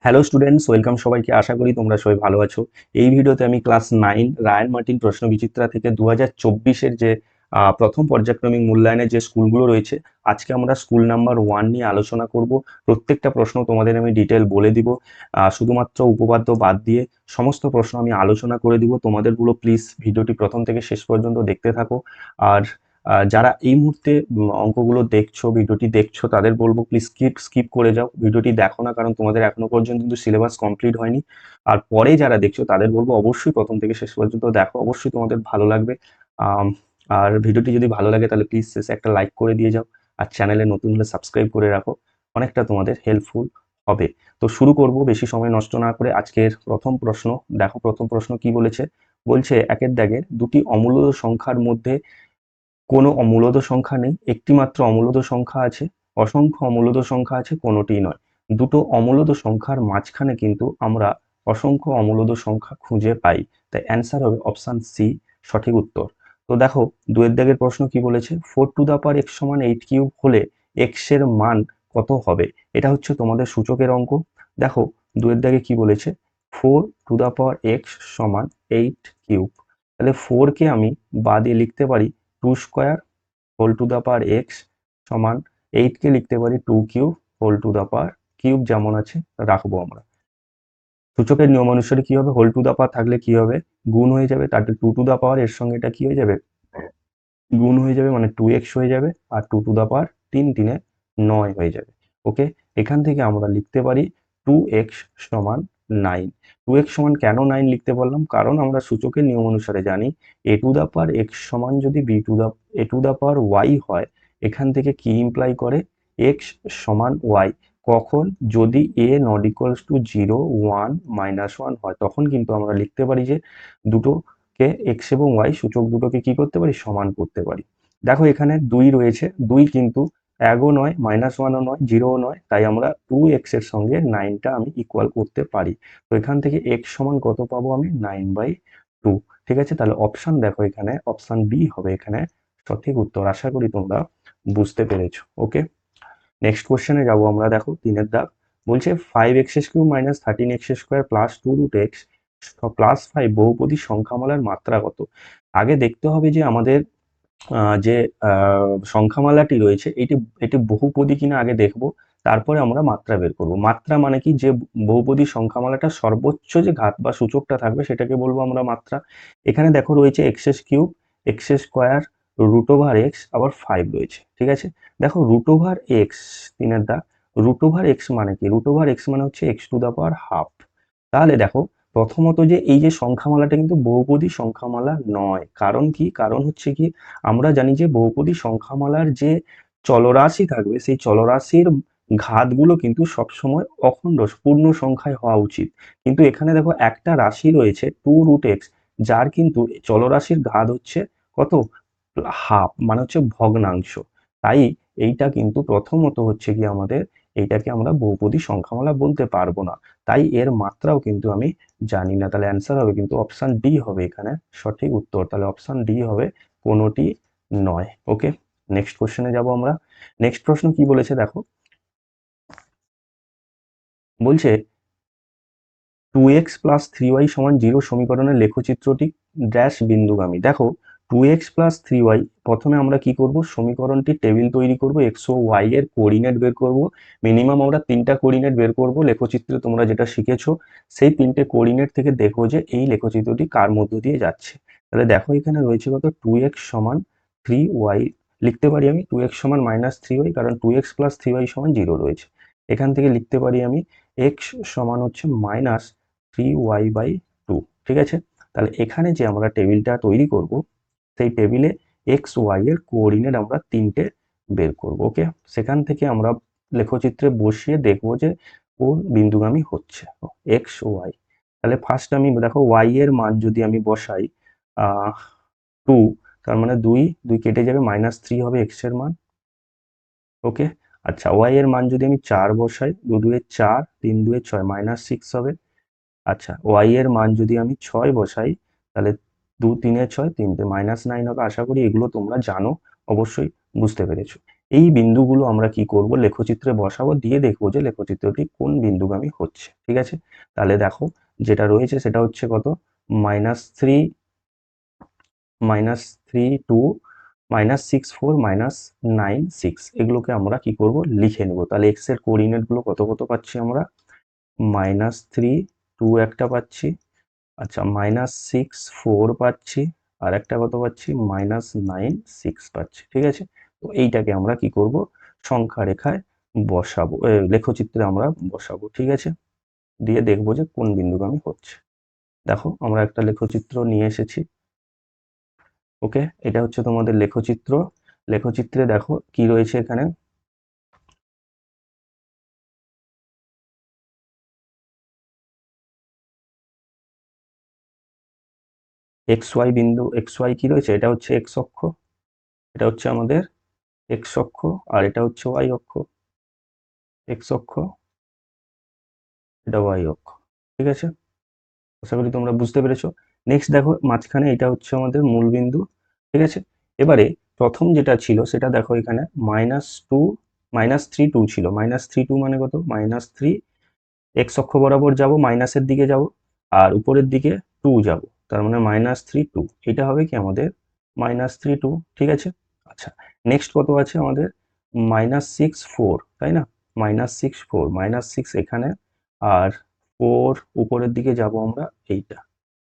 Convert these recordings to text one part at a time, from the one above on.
Hello students, welcome সবাইকে। আশা করি তোমরা সবাই ভালো আছো। এই ভিডিওতে আমি ক্লাস 9 রায়ান মার্টিন প্রশ্ন বিচিত্রা থেকে 2024-এর যে প্রথম পর্যায়ক্রমিক মূল্যায়নের যে স্কুলগুলো রয়েছে, আজকে আমরা স্কুল নাম্বার 1 নিয়ে আলোচনা করব। প্রত্যেকটা প্রশ্ন তোমাদের আমি ডিটেল বলে দিব, শুধুমাত্র উপপাদ্য বাদ দিয়ে সমস্ত প্রশ্ন আমি আলোচনা করে দিব। তোমাদেরগুলো প্লিজ ভিডিওটি প্রথম থেকে শেষ পর্যন্ত দেখতে থাকো। আর যারা এই মুহূর্তে অঙ্কগুলো দেখছো, ভিডিওটি দেখছো, তাদের বলবো প্লিজ স্কিপ করে যাও, ভিডিওটি দেখো না, কারণ তোমাদের এখনো পর্যন্ত কিন্তু সিলেবাস কমপ্লিট হয়নি। আর পরে যারা দেখছো তাদের বলবো অবশ্যই প্রথম থেকে শেষ পর্যন্ত দেখো, অবশ্যই তোমাদের ভালো লাগবে। আম, আর ভিডিওটি যদি ভালো লাগে তাহলে প্লিজ শেষে একটা লাইক করে দিয়ে যাও, আর চ্যানেলে নতুন হলে সাবস্ক্রাইব করে রাখো, অনেকটা তোমাদের হেল্পফুল হবে। তো শুরু করব বেশি সময় নষ্ট না করে। আজকের প্রথম প্রশ্ন দেখো, প্রথম প্রশ্ন কি বলেছে। বলছে একের দাগের দুটি অমূলদ সংখ্যার মধ্যে কোনো অমূলদ সংখ্যা নেই, একটি মাত্র অমূলদ সংখ্যা আছে, অসংখ্য অমূলদ সংখ্যা আছে, কোনোটিই নয়। দুটো অমূলদ সংখ্যার মাঝখানে কিন্তু আমরা অসংখ্য অমূলদ সংখ্যা খুঁজে পাই। তাই অ্যান্সার হবে অপশন সি, সঠিক উত্তর। তো দেখো, দুয়ের দাগের প্রশ্ন কি বলেছে, 4 টু দ্য পাওয়ার x সমান 8 কিউব হলে x এর মান কত হবে। এটা হচ্ছে তোমাদের সূচকের অঙ্ক। দেখো, দুয়ের দাগে কি বলেছে, 4 টু দ্য পাওয়ার x সমান 8 কিউব। তাহলে 4 কে আমি বাদে লিখতে পারি 2 square whole to the power x সমান 8 কে লিখতে পারি 2 cube whole to the power cube, যেমন আছে রাখবো আমরা। সূচকের নিয়ম অনুসারে কি হবে, হোল টু দ্য পাওয়ার থাকলে কি হবে, গুণ হয়ে যাবে। তার 2 টু দ্য পাওয়ার এর সঙ্গে এটা কি হয়ে যাবে, গুণ হয়ে যাবে, মানে 2x হয়ে যাবে। আর 2 টু দ্য পাওয়ার 3 3 9 হয়ে যাবে। ওকে, এখান থেকে আমরা লিখতে পারি 2x সমান 9। 2x সমান কেন 9 লিখতে পারলাম, কারণ আমরা সূচকের নিয়ম অনুসারে জানি a two the power x সমান যদি a two the power y হয়, এখান থেকে কি ইমপ্লাই করে, x সমান y। কখন, যদি a নট ইকুয়ালস টু 0 1 -1 হয়, তখন কিন্তু আমরা লিখতে পারি যে দুটো কে এক্স এবং ওয়াই সূচক দুটোকে কি করতে পারি, সমান করতে পারি। দেখো এখানে 2 রয়েছে, 2 কিন্তু 1ও নয়, -1ও নয়, 0ও নয়, তাই আমরা 2x এর সঙ্গে 9টা আমি ইকুয়াল করতে পারি। তো এখান থেকে x সমান কত পাবো আমি, 9/2। ঠিক আছে, তাহলে অপশন দেখো, এখানে অপশন বি হবে এখানে সঠিক উত্তর। আশা করি তোমরা বুঝতে পেরেছো। ওকে, নেক্সট কোশ্চেনে যাবো আমরা। দেখো 3-এর দাগ, বলছে 5x³ minus 13x² plus 2√x plus 5 বহুপদী সংখ্যামালার মাত্রা কত। আগে দেখতে হবে যে আমাদের যে সংখ্যামালাটি রয়েছে এটি এটি বহুপদী কিনা আগে দেখব, তারপরে আমরা মাত্রা বের করব। মাত্রা মানে কি, যে বহুপদী সংখ্যামালাটা সর্বোচ্চ যে ঘাত বা সূচকটা থাকবে সেটাকে বলবো আমরা মাত্রা। এখানে দেখো রয়েছে x³ x², √x, আবার 5 রয়েছে। ঠিক আছে, দেখো √x, 3-এর দা, √x মানে কি, √x মানে হচ্ছে x⁻²। তাহলে দেখো, প্রথমত যে এই যে সংখ্যামালাটা কিন্তু বহুপদী সংখ্যামালা নয়। কারণ কি, কারণ হচ্ছে কি, আমরা জানি যে বহুপদী সংখ্যামালার যে চলরাশি থাকবে সেই চলরাশির ঘাতগুলো কিন্তু সবসময় অখণ্ড পূর্ণ সংখ্যায় হওয়া উচিত। কিন্তু এখানে দেখো একটা রাশি রয়েছে 2√x, যার কিন্তু চলরাশির ঘাত হচ্ছে কত, হাফ, মানে হচ্ছে ভগ্নাংশ। তাই এইটা কিন্তু প্রথমত হচ্ছে কি আমাদের, এইটাকে আমরা বহুপদী সংখ্যামালা বলতে পারবো না। তাই এর মাত্রাও কিন্তু আমি জানি না। তাহলে অ্যান্সার হবে কিন্তু অপশন ডি হবে এখানে সঠিক উত্তর। তাহলে অপশন ডি হবে, কোনোটি নয়। ওকে, নেক্সট কোশ্চেনে যাব আমরা। নেক্সট প্রশ্ন কি বলেছে দেখো, বলছে 2x+3y সমান 0 সমীকরণের লেখচিত্রটি ড্যাশ বিন্দুগামী। দেখো 2x+3y, প্রথমে আমরা কি করব, সমীকরণটি টেবিল তৈরি করব, এক্স ও ওয়াই এর কোঅর্ডিনেট বের করব। মিনিমাম আমরা 3টা কোঅর্ডিনেট বের করব। লেখচিত্রে তোমরা যেটা শিখেছো সেই 3টে কোঅর্ডিনেট থেকে দেখো যে এই লেখচিত্রটি কার মধ্য দিয়ে যাচ্ছে। তাহলে দেখো এখানে রয়েছে কত, 2x সমান 3y, লিখতে পারি আমি 2x সমান -3y, কারণ 2x+3y সমান 0 রয়েছে। এখান থেকে লিখতে পারি আমি x সমান হচ্ছে -3y/2। ঠিক আছে, তাহলে এখানে যে আমরা টেবিলটা তৈরি করব, সেই টেবিলে এক্স ওয়াই এর কোঅর্ডিনেট আমরা 3টে বের করব। ওকে, সেখান থেকে আমরা লেখচিত্রে বসিয়ে দেখব যে কোন বিন্দুগামী হচ্ছে, এক্স ওয়াই। তাহলে ফার্স্ট আমি দেখো ওয়াই এর মান যদি আমি বসাই 2, তার মানে 2 2 কেটে যাবে, -3 হবে এক্স এর মান। ওকে, আচ্ছা ওয়াই এর মান যদি আমি 4 বসাই, 2 2 4, 3 2 6, -6 হবে। আচ্ছা ওয়াই এর মান যদি আমি 6 বসাই, তাহলে 2 3 6, 3 -9 হবে। আশা করি এগুলো তোমরা জানো, অবশ্যই বুঝতে পেরেছো। এই বিন্দুগুলো আমরা কি করব, লেখচিত্রে বসাবো, দিয়ে দেখবো যে লেখচিত্রটি কোন বিন্দুগামী হচ্ছে। ঠিক আছে, তাহলে দেখো যেটা রয়েছে সেটা হচ্ছে কত, -3, -3, 2, -6, 4, -9, 6, এগুলোকে আমরা কি করব, লিখে নেব। তাহলে এক্স এর কোঅর্ডিনেট গুলো কত কত পাচ্ছি আমরা, -3, 2 একটা পাচ্ছি, আচ্ছা -6, 4 পাচ্ছি, আর একটা কত পাচ্ছি, -9, 6 পাচ্ছি। ঠিক আছে, তো এইটাকে আমরা কি করব, সংখ্যা রেখায় বসাবো, লেখচিত্রে আমরা বসাবো। ঠিক আছে, দিয়ে দেখবো যে কোন বিন্দুগামী হচ্ছে। দেখো আমরা একটা লেখচিত্র নিয়ে এসেছি। ওকে, এটা হচ্ছে তোমাদের লেখচিত্র। লেখচিত্রে দেখো কি রয়েছে এখানে, এক্স ওয়াই বিন্দু, এক্স ওয়াই কি রয়েছে, এটা হচ্ছে এক্স অক্ষ, এটা হচ্ছে আমাদের এক্স অক্ষ, আর এটা হচ্ছে ওয়াই অক্ষ, এক্স অক্ষ, এটা ওয়াই অক্ষ। ঠিক আছে, আশা করি তোমরা বুঝতে পেরেছো। নেক্সট দেখো মাঝখানে এটা হচ্ছে আমাদের মূল বিন্দু। ঠিক আছে, এবারে প্রথম যেটা ছিল সেটা দেখো এখানে -2, -3, 2 ছিল, -3, 2 মানে কত, -3, এক্স অক্ষ বরাবর যাব, মাইনাসের দিকে যাব, আর উপরের দিকে 2 যাব, তার মানে -3, 2, এটা হবে কি আমাদের -3, 2। ঠিক আছে, আচ্ছা নেক্সট কত আছে আমাদের, -6, 4, তাই না, -6, 4, -6 এখানে, আর 4 উপরের দিকে যাব আমরা, এইটা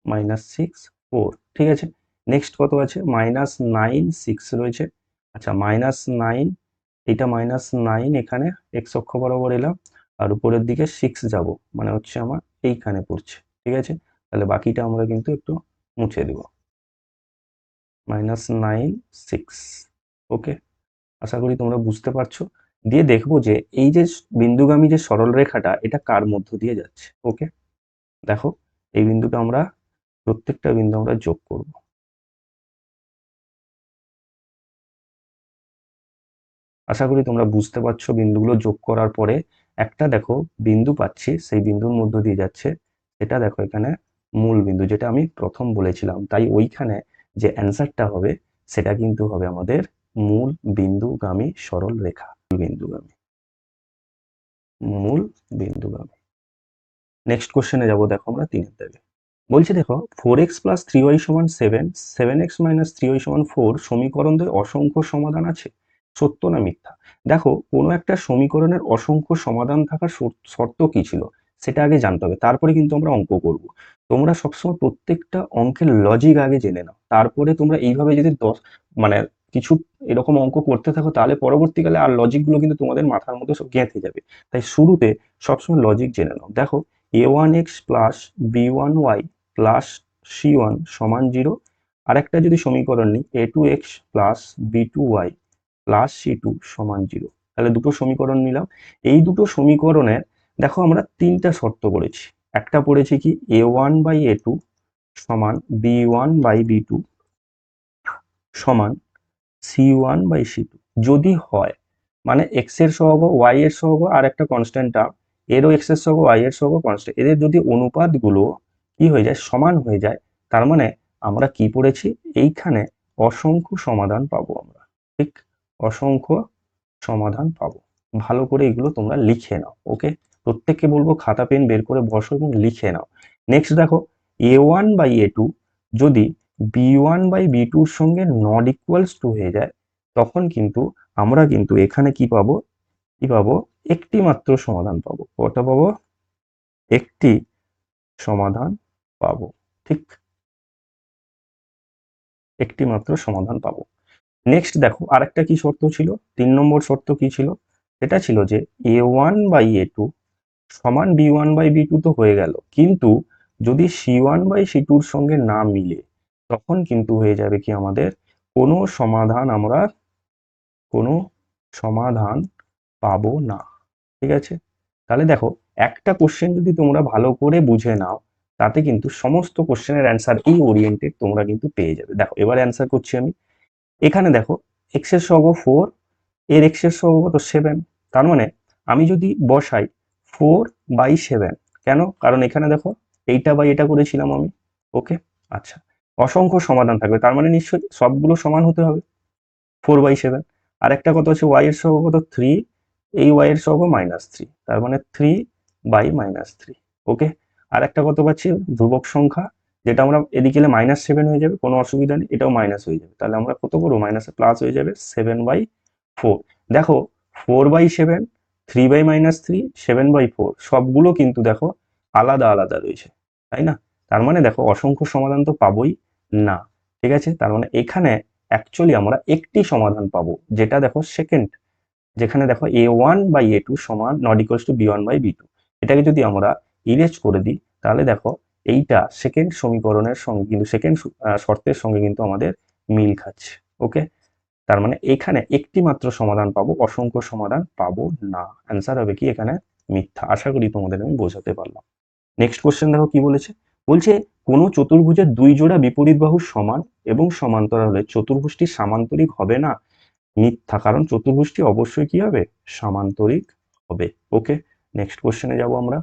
-6, 4। ঠিক আছে, নেক্সট কত আছে, -9, 6 রয়েছে, আচ্ছা -9, এটা -9 এখানে এক্স অক্ষ বরাবর এলাম, আর উপরের দিকে 6 যাব, মানে হচ্ছে আমার এইখানে পড়ছে। ঠিক আছে, তাহলে বাকিটা আমরা কিন্তু একটু মুছে দেব, -9, 6। ওকে, আশা করি তোমরা বুঝতে পারছো। দিয়ে দেখবো যে এই যে বিন্দুগামী যে সরল রেখাটা, এটা কার মধ্য দিয়ে যাচ্ছে। ওকে, দেখো এই বিন্দুটা আমরা, প্রত্যেকটা বিন্দু আমরা যোগ করব। আশা করি তোমরা বুঝতে পারছো, বিন্দুগুলো যোগ করার পরে একটা দেখো বিন্দু পাচ্ছি, সেই বিন্দুর মধ্য দিয়ে যাচ্ছে, এটা দেখো এখানে মূল বিন্দু, যেটা আমি প্রথম বলেছিলাম, তাই ওইখানে যে অ্যান্সারটা হবে সেটা কিন্তু হবে আমাদের মূল বিন্দুগামী সরল রেখা, বিন্দুগামী, মূল বিন্দুগামী। নেক্সট কোশ্চেনে যাবো, দেখো আমরা 3 দাগে বলছে, দেখো 4x + 3y = 7, 7x - 3y = 4 সমীকরণদের অসংখ্য সমাধান আছে, সত্য না মিথ্যা। দেখো কোনো একটা সমীকরণের অসংখ্য সমাধান থাকার শর্ত কি ছিল সেটা আগে জানতে হবে, তারপরে কিন্তু আমরা অঙ্ক করব। তোমরা সবসময় প্রত্যেকটা অঙ্কের লজিক আগে জেনে নাও, তারপরে তোমরা এইভাবে যদি মানে কিছু এরকম অঙ্ক করতে থাকো, তাহলে পরবর্তীকালে আর লজিকগুলো কিন্তু তোমাদের মাথার মধ্যে সব গেঁথে যাবে। তাই শুরুতে সবসময় লজিক জেনে নাও। দেখো a1x + b1y + c1 = 0, আরেকটা যদি সমীকরণ নিই, a2x + b2y + c2 = 0, তাহলে দুটো সমীকরণ নিলাম। এই দুটো সমীকরণের দেখো আমরা তিনটা শর্ত করেছি। একটা পড়েছি কি, a1/a2 = b1/b2 = c1/c2 যদি হয়, মানে x এর সহগ, y এর সহগ, আর একটা কনস্ট্যান্ট টার্ম, এরও x এর সহগ, y এর সহগ কনস্ট্যান্ট, এদের যদি অনুপাতগুলো কি হয়ে যায়, সমান হয়ে যায়, তার মানে আমরা কি পড়েছি, এইখানে অসংখ্য সমাধান পাবো আমরা। ঠিক, অসংখ্য সমাধান পাবো। ভালো করে এগুলো তোমরা লিখে নাও। ওকে, প্রত্যেককে বলবো খাতা পেন বের করে বসো এবং লিখে নাও। নেক্সট দেখো a1/a2 যদি b1/b2 এর সঙ্গে নট ইকুয়ালস টু হয়ে যায়, তখন কিন্তু আমরা কিন্তু এখানে কি পাবো, কি পাবো, একটি মাত্র সমাধান পাবো। কটা পাবো, একটি সমাধান পাবো। ঠিক, একটি মাত্র সমাধান পাবো। নেক্সট দেখো আরেকটা কি শর্ত ছিল, 3 নম্বর শর্ত কি ছিল, সেটা ছিল যে a1/a2 = b1/b2 তো হয়ে গেল, কিন্তু যদি c1/c2 এর সঙ্গে না মিলে, তখন কিন্তু হয়ে যাবে কি আমাদের, কোনো সমাধান আমরা, কোনো সমাধান পাবো না। ঠিক আছে, তাহলে দেখো একটা কোশ্চেন যদি তোমরা ভালো করে বুঝে নাও, তাতে কিন্তু সমস্ত কোশ্চেনের অ্যান্সার এই ওরিয়েন্টেড তোমরা কিন্তু পেয়ে যাবে। দেখো এবার অ্যান্সার করছি আমি। এখানে দেখো এক্স এর সহগ 4, এর এক্স এর সহগ কত, 7, তার মানে আমি যদি বসাই 4/7, কেন, কারণ এখানে দেখো এইটা বাই এটা করেছিলাম আমি। ওকে, আচ্ছা অসংখ্য সমাধান থাকবে, তার মানে নিশ্চয়ই সবগুলো সমান হতে হবে, 4/7। আর একটা কত আছে, ওয়াই এর সহগ কত 3, এই ওয়াই এর সহগ -3, তার মানে 3/-3। ওকে, আর একটা কত পাচ্ছি, ধ্রুবক সংখ্যা, যেটা আমরা এদিকে এলে -7 হয়ে যাবে, কোনো অসুবিধা নেই, এটাও মাইনাস হয়ে যাবে, তাহলে আমরা কত করবো, মাইনাসে প্লাস হয়ে যাবে 7/4। দেখো 4/7, 3/-3, 7/4 সবগুলো কিন্তু দেখো আলাদা আলাদা রয়েছে, তাই না? তার মানে দেখো অসংখ্য সমাধান তো পাবোই না, ঠিক আছে? তার মানে এখানে অ্যাকচুয়ালি আমরা একটি সমাধান পাবো, যেটা দেখো সেকেন্ড, যেখানে দেখো a1/a2 সমান নট ইকুয়ালস টু b1/b2। এটাকে যদি আমরা ইরেজ করে দিই, তাহলে দেখো এইটা সেকেন্ড সমীকরণের সঙ্গে কিন্তু সেকেন্ড শর্তের সঙ্গে কিন্তু আমাদের মিল খাচ্ছে। ওকে, তার মানে এখানে একটি মাত্র সমাধান পাবো, অসংখ্য সমাধান পাবো না। অ্যান্সার হবে কি এখানে, মিথ্যা। আশা করি তোমাদের আমি বোঝাতে পারলাম। নেক্সট কোশ্চেন দেখো কি বলেছে, বলছে কোনো চতুর্ভুজের দুই জোড়া বিপরীত বাহু সমান এবং সমান্তরাল হলে চতুর্ভুজটি সামান্তরিক হবে না। মিথ্যা, কারণ চতুর্ভুজটি অবশ্যই কি হবে, সামান্তরিক হবে। ওকে, নেক্সট কোশ্চেনে যাব আমরা।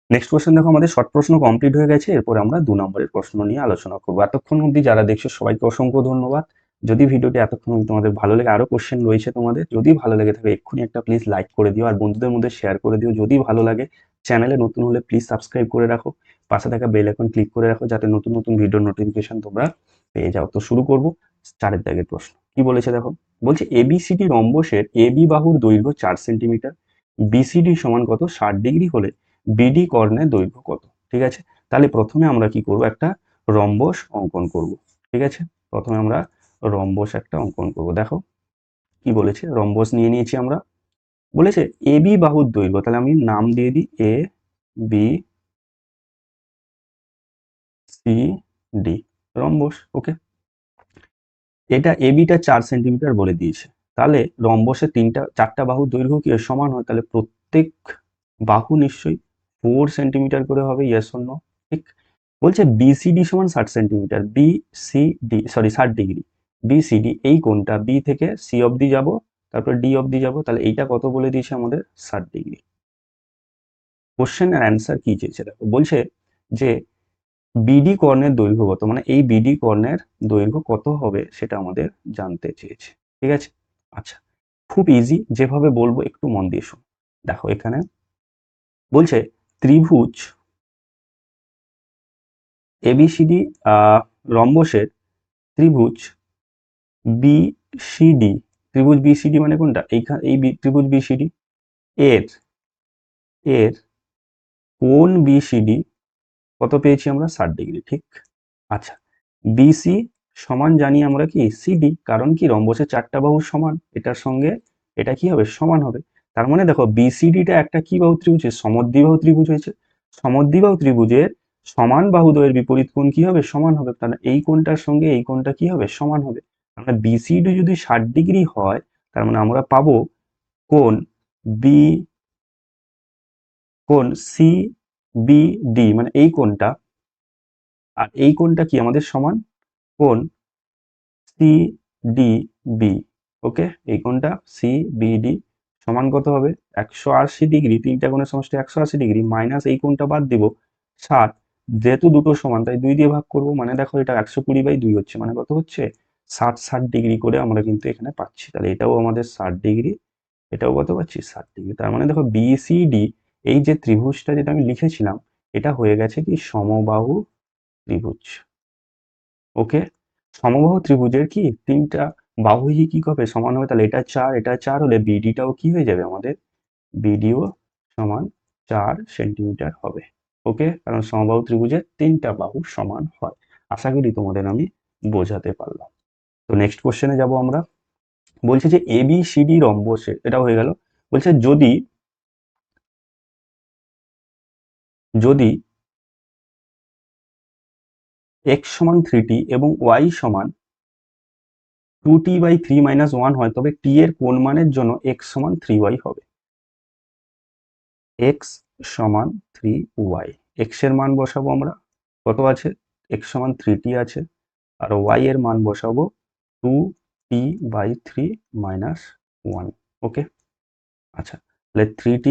নেক্সট কোশ্চেন দেখো, আমাদের শর্ট প্রশ্ন কমপ্লিট হয়ে গেছে, এরপর আমরা 2 নম্বরের প্রশ্ন নিয়ে আলোচনা করবো। এতক্ষণ অবধি যারা দেখছো সবাইকে অসংখ্য ধন্যবাদ। যদি ভিডিওটি এতক্ষণ অবধি তোমাদের ভালো লাগে, আরো কোশ্চেন রয়েছে তোমাদের, যদি ভালো লেগে থাকে এক্ষুনি একটা প্লিজ লাইক করে দিও, আর বন্ধুদের মধ্যে শেয়ার করে দিও যদি ভালো লাগে। চ্যানেলে নতুন হলে প্লিজ সাবস্ক্রাইব করে রাখো, পাশে থাকা বেল আইকন ক্লিক করে রাখো, যাতে নতুন নতুন ভিডিওর নোটিফিকেশন তোমরা পেয়ে যাও। তো শুরু করব 4 দাগের প্রশ্ন। কি বলেছে দেখো, বলছে এবিসিডি রম্বসের এবি বাহুর দৈর্ঘ্য 4 সেন্টিমিটার, বিসিডি সমান কত 60 ডিগ্রি হলে বিডি কর্ণের দৈর্ঘ্য কত। ঠিক আছে, তাহলে প্রথমে আমরা কি করব, একটা রম্বস অঙ্কন করব। ঠিক আছে, প্রথমে আমরা রম্বস একটা অঙ্কন করব। দেখো কি বলেছে, রম্বস নিয়ে নিয়েছি আমরা। বলেছে এবি বাহুর দৈর্ঘ্য, তাহলে আমি নাম দিয়ে দিই A B C D, rhombus. ওকে, এটা এবিটা 4 সেন্টিমিটার বলে দিয়েছে, তাহলে রম্বসের 4টা বাহুর দৈর্ঘ্য কি সমান হয়, তাহলে প্রত্যেক বাহু নিশ্চয়ই 4 সেন্টিমিটার করে হবে, ইয়েস অর নো? ঠিক। বলছে বিসিডি সমান 60 centimetre, BCD sorry 60 degree, BCD এই কোণটা বি থেকে সি অবধি যাব, তারপর ডি অবধি যাব, তাহলে এইটা কত বলে দিয়েছে আমাদের 60 ডিগ্রি। কোশ্চেন আর অ্যান্সার কি চেয়েছে দেখো, বলছে যে বিডি কর্ণের দৈর্ঘ্য কত, মানে এই বিডি কর্ণের দৈর্ঘ্য কত হবে সেটা আমাদের জানতে চেয়েছে। ঠিক আছে, আচ্ছা খুব ইজি, যেভাবে বলবো একটু মন দিয়ে শোনো। দেখো এখানে বলছে ত্রিভুজ এবিসিডি রম্বসের ত্রিভুজ বিসিডি, ত্রিভুজ বিসিডি মানে কোনটা, এইখানে এই ত্রিভুজ বিসিডি এর এর কোণ বিসিডি কত পেয়েছি আমরা, 60 ডিগ্রি। ঠিক, আচ্ছা বিসি সমান জানি আমরা কি সিডি, কারণ কি রম্বসের 4টা বাহু সমান, এটার সঙ্গে এটা কি হবে, সমান হবে। তার মানে দেখো বিসিডিটা একটা কি বাহু ত্রিভুজ, সমদ্বিবাহু ত্রিভুজ হয়েছে, সমদ্বিবাহু ত্রিভুজের সমান বাহুদ্বয়ের বিপরীত কোণ কি হবে, সমান হবে, তাহলে এই কোণটার সঙ্গে এই কোণটা কি হবে, সমান হবে। মানে বিসিডি যদি 60 ডিগ্রি হয়, তার মানে আমরা পাবো কোণ বি, কোণ সি বি ডি, মানে এই কোণটা, আর এই কোণটা কি আমাদের সমান কোণ সিডিবি। ওকে, এই কোণটা সিবিডি সমান কত হবে, 180 ডিগ্রি, তিনটা কোণের সমষ্টি 180 ডিগ্রি, মাইনাস এই কোণটা বাদ দিব 60, যেহেতু দুটো সমান তাই 2 দিয়ে ভাগ করব, মানে দেখো এটা 120/2 হচ্ছে, মানে কত হচ্ছে 60 ডিগ্রি করে আমরা কিন্তু এখানে পাচ্ছি। তাহলে এটাও আমাদের 60 ডিগ্রি, এটাও কত পাচ্ছি 60 ডিগ্রি। তার মানে দেখো বিসিডি এই যে ত্রিভুজটা যেটা আমি লিখেছিলাম, এটা হয়ে গেছে কি সমবাহু ত্রিভুজ। ওকে, সমবাহু ত্রিভুজের কি 3টা বাহুই কি হবে, সমান হবে, তাহলে এটা 4 হলে বিডিটাও কি হয়ে যাবে আমাদের, বিডিও সমান 4 সেন্টিমিটার হবে। ওকে, কারণ সমবাহু ত্রিভুজের 3টা বাহু সমান হয়। আশা করি তোমাদের আমি বোঝাতে পারলাম। তো নেক্সট কোশ্চেনে যাব আমরা। বলছে যে এবিসিডি রম্বসে, এটা হয়ে গেল। বলছে যদি যদি x সমান 3t এবং y সমান 2t/3 - 1 হয়, তবে t এর কোন মানের জন্য x সমান 3y হবে। x সমান 3y, x এর মান বসাবো আমরা, কত আছে, x সমান 3t আছে, আর y এর মান বসাবো 2t/3 - 1। ওকে, আচ্ছা তাহলে 3t